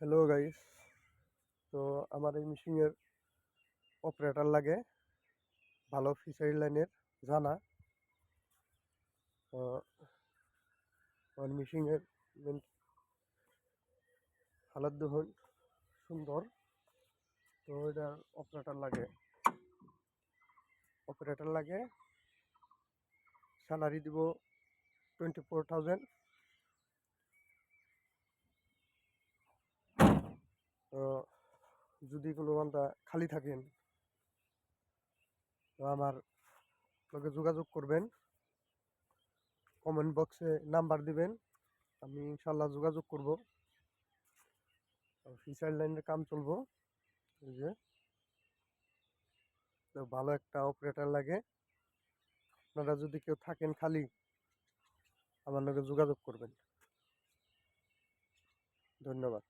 Hello guys. তো আমার এই মেশিনের অপারেটর লাগে, ভালো ফিশারি লাইনের জানা। তো আমার মেশিনের হালত দেখুন সুন্দর। তো এটার অপারেটর লাগে স্যালারি দিব 24,000। তো যদি কোনো বান্দা খালি থাকেন তো আমার লগে যোগাযোগ করবেন, কমেন্ট বক্সে নাম্বার দিবেন, আমি ইনশাল্লাহ যোগাযোগ করব। ফিশারি লাইনের কাম চলবো। এই যে তো ভালো একটা অপারেটর লাগে। আপনারা যদি কেউ থাকেন খালি আমার লগে যোগাযোগ করবেন। ধন্যবাদ।